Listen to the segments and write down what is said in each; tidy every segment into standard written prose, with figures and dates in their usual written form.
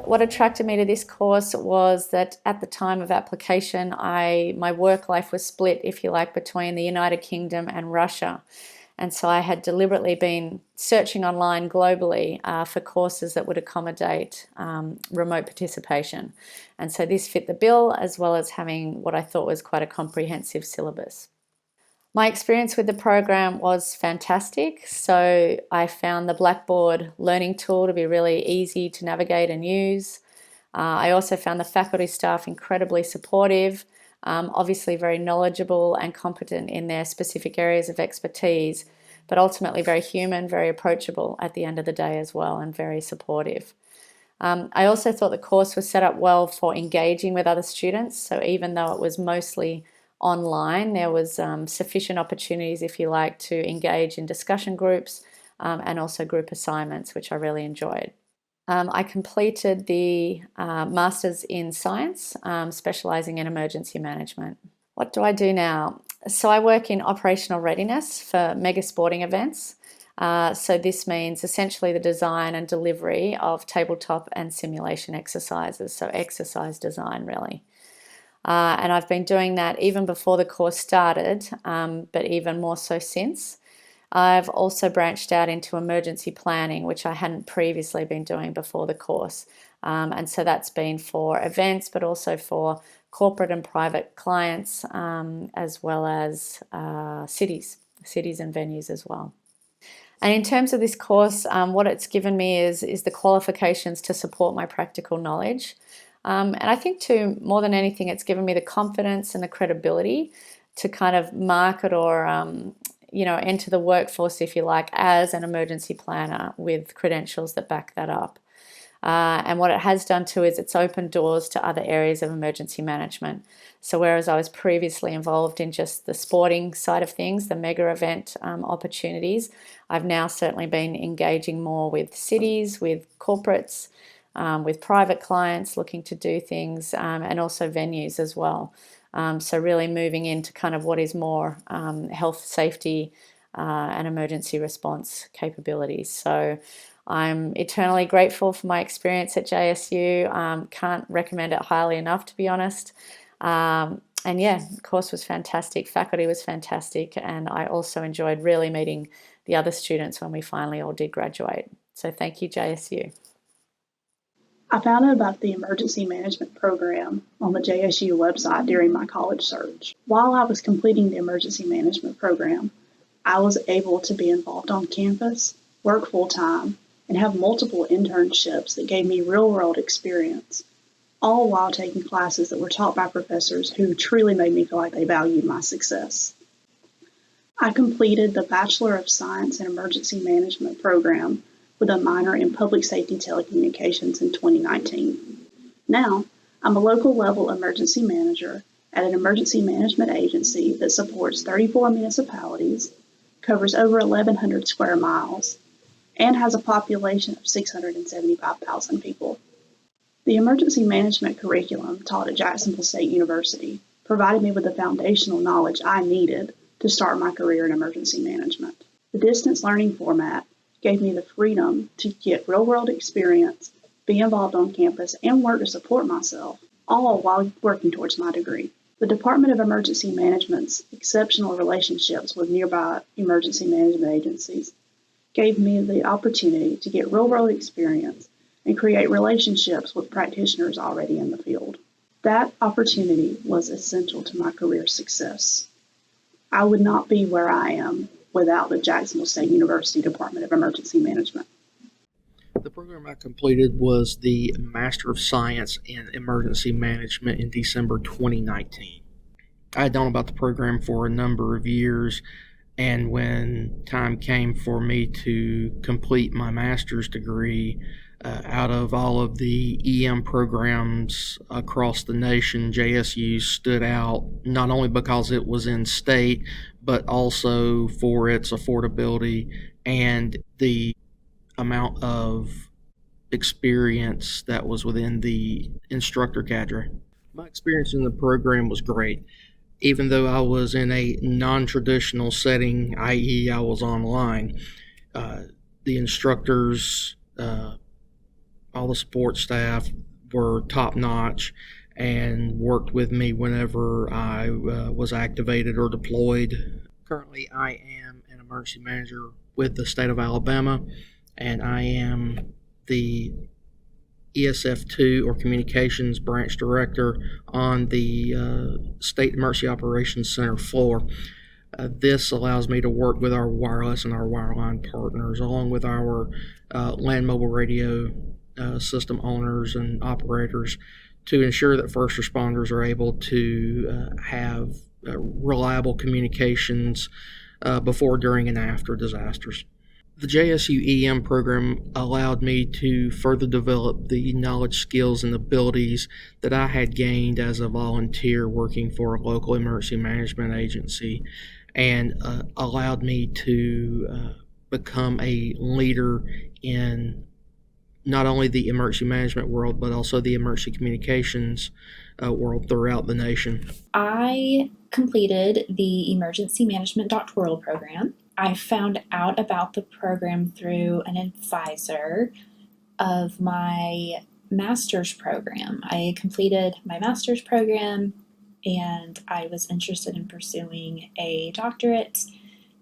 what attracted me to this course was that at the time of application, my work life was split, if you like, between the United Kingdom and Russia. And so I had deliberately been searching online globally for courses that would accommodate remote participation. And so this fit the bill, as well as having what I thought was quite a comprehensive syllabus. My experience with the program was fantastic. So I found the Blackboard learning tool to be really easy to navigate and use. I also found the faculty staff incredibly supportive, obviously very knowledgeable and competent in their specific areas of expertise, but ultimately very human, very approachable at the end of the day as well, and very supportive. I also thought the course was set up well for engaging with other students. So even though it was mostly online, there was sufficient opportunities, if you like, to engage in discussion groups and also group assignments, which I really enjoyed. I completed the Masters in Science, specialising in emergency management. What do I do now? So I work in operational readiness for mega sporting events. So this means essentially the design and delivery of tabletop and simulation exercises, so exercise design really. And I've been doing that even before the course started, but even more so since. I've also branched out into emergency planning, which I hadn't previously been doing before the course. And so that's been for events, but also for corporate and private clients, as well as cities and venues as well. And in terms of this course, what it's given me is the qualifications to support my practical knowledge. And I think too, more than anything, it's given me the confidence and the credibility to kind of market or enter the workforce, if you like, as an emergency planner with credentials that back that up. And what it has done too is it's opened doors to other areas of emergency management. So whereas I was previously involved in just the sporting side of things, the mega event opportunities, I've now certainly been engaging more with cities, with corporates, with private clients looking to do things, and also venues as well. So really moving into kind of what is more health, safety, and emergency response capabilities. So I'm eternally grateful for my experience at JSU. Can't recommend it highly enough, to be honest. And yeah, the course was fantastic. Faculty was fantastic. And I also enjoyed really meeting the other students when we finally all did graduate. So thank you, JSU. I found out about the emergency management program on the JSU website during my college search. While I was completing the emergency management program, I was able to be involved on campus, work full-time, and have multiple internships that gave me real-world experience, all while taking classes that were taught by professors who truly made me feel like they valued my success. I completed the Bachelor of Science in Emergency Management program with a minor in Public Safety Telecommunications in 2019. Now, I'm a local level emergency manager at an emergency management agency that supports 34 municipalities, covers over 1,100 square miles, and has a population of 675,000 people. The emergency management curriculum taught at Jacksonville State University provided me with the foundational knowledge I needed to start my career in emergency management. The distance learning format gave me the freedom to get real-world experience, be involved on campus, and work to support myself, all while working towards my degree. The Department of Emergency Management's exceptional relationships with nearby emergency management agencies gave me the opportunity to get real-world experience and create relationships with practitioners already in the field. That opportunity was essential to my career success. I would not be where I am without the Jacksonville State University Department of Emergency Management. The program I completed was the Master of Science in Emergency Management in December 2019. I had known about the program for a number of years, and when time came for me to complete my master's degree, out of all of the EM programs across the nation, JSU stood out not only because it was in state, but also for its affordability and the amount of experience that was within the instructor cadre. My experience in the program was great. Even though I was in a non-traditional setting, i.e. I was online, the instructors All the support staff were top notch and worked with me whenever I was activated or deployed. Currently, I am an emergency manager with the state of Alabama, and I am the ESF2 or Communications Branch Director on the State Emergency Operations Center floor. This allows me to work with our wireless and our wireline partners, along with our land mobile radio system owners and operators, to ensure that first responders are able to have reliable communications before, during, and after disasters. The JSU EM program allowed me to further develop the knowledge, skills, and abilities that I had gained as a volunteer working for a local emergency management agency, and allowed me to become a leader in not only the emergency management world, but also the emergency communications world throughout the nation. I completed the Emergency Management Doctoral program. I found out about the program through an advisor of my master's program. I completed my master's program and I was interested in pursuing a doctorate,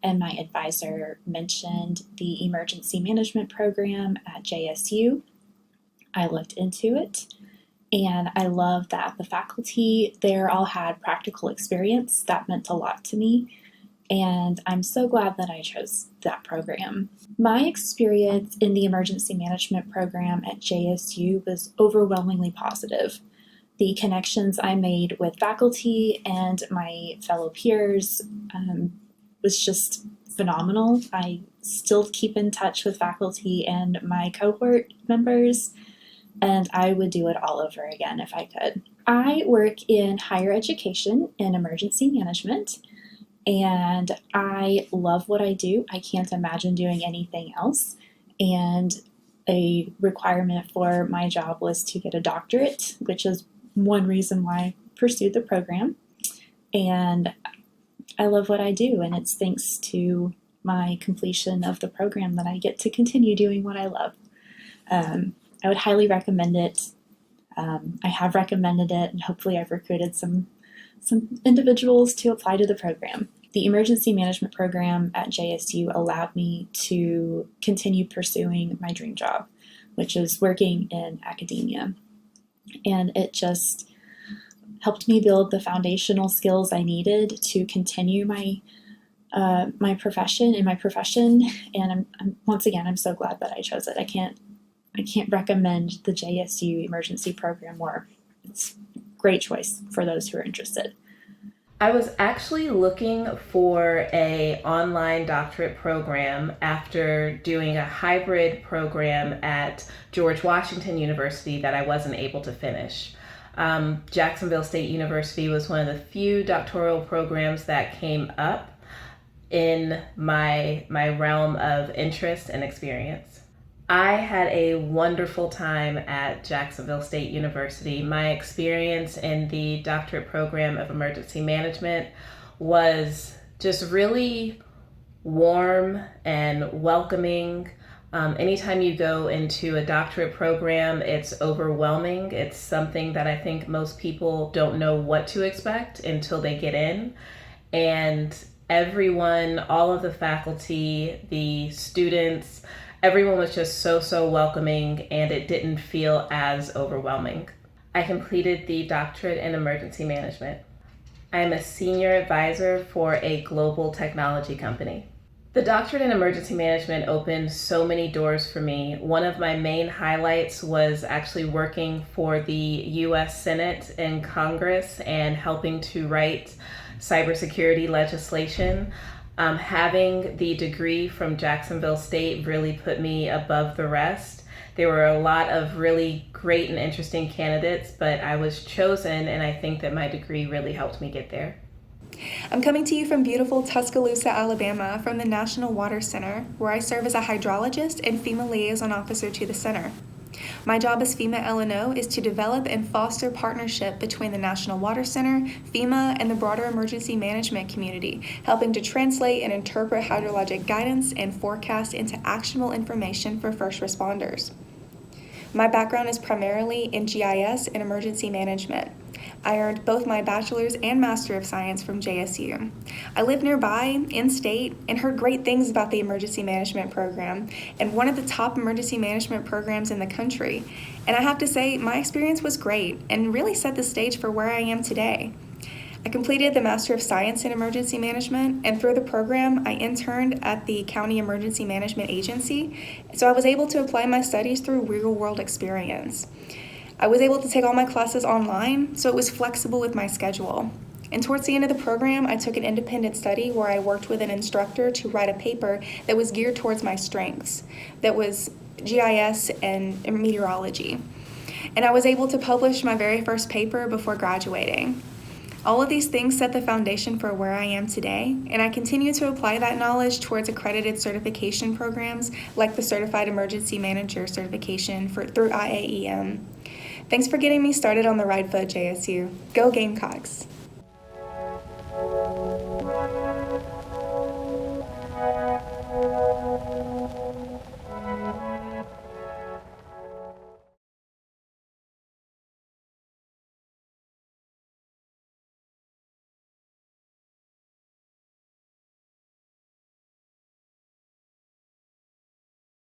and my advisor mentioned the emergency management program at JSU. I looked into it, and I love that the faculty there all had practical experience. That meant a lot to me, and I'm so glad that I chose that program. My experience in the emergency management program at JSU was overwhelmingly positive. The connections I made with faculty and my fellow peers was just phenomenal. I still keep in touch with faculty and my cohort members, and I would do it all over again if I could. I work in higher education in emergency management, and I love what I do. I can't imagine doing anything else, and a requirement for my job was to get a doctorate, which is one reason why I pursued the program. And I love what I do, and it's thanks to my completion of the program that I get to continue doing what I love. I would highly recommend it. I have recommended it, and hopefully I've recruited some individuals to apply to the program. The emergency management program at JSU allowed me to continue pursuing my dream job, which is working in academia. And it just helped me build the foundational skills I needed to continue my profession. And I'm so glad that I chose it. I can't recommend the JSU emergency program more. It's a great choice for those who are interested. I was actually looking for an online doctorate program after doing a hybrid program at George Washington University that I wasn't able to finish. Jacksonville State University was one of the few doctoral programs that came up in my realm of interest and experience. I had a wonderful time at Jacksonville State University. My experience in the doctorate program of emergency management was just really warm and welcoming. Anytime you go into a doctorate program, it's overwhelming. It's something that I think most people don't know what to expect until they get in. And everyone, all of the faculty, the students, everyone was just so welcoming, and it didn't feel as overwhelming. I completed the doctorate in emergency management. I am a senior advisor for a global technology company. The doctorate in emergency management opened so many doors for me. One of my main highlights was actually working for the U.S. Senate and Congress and helping to write cybersecurity legislation. Having the degree from Jacksonville State really put me above the rest. There were a lot of really great and interesting candidates, but I was chosen, and I think that my degree really helped me get there. I'm coming to you from beautiful Tuscaloosa, Alabama, from the National Water Center, where I serve as a hydrologist and FEMA liaison officer to the center. My job as FEMA LNO is to develop and foster partnership between the National Water Center, FEMA, and the broader emergency management community, helping to translate and interpret hydrologic guidance and forecast into actionable information for first responders. My background is primarily in GIS and emergency management. I earned both my bachelor's and master of science from JSU. I live nearby, in-state, and heard great things about the emergency management program, and one of the top emergency management programs in the country. And I have to say, my experience was great and really set the stage for where I am today. I completed the Master of Science in Emergency Management, and through the program, I interned at the County Emergency Management Agency, so I was able to apply my studies through real-world experience. I was able to take all my classes online, so it was flexible with my schedule. And towards the end of the program, I took an independent study where I worked with an instructor to write a paper that was geared towards my strengths, that was GIS and meteorology. And I was able to publish my very first paper before graduating. All of these things set the foundation for where I am today, and I continue to apply that knowledge towards accredited certification programs like the Certified Emergency Manager certification through IAEM. Thanks for getting me started on the right foot, JSU. Go Gamecocks!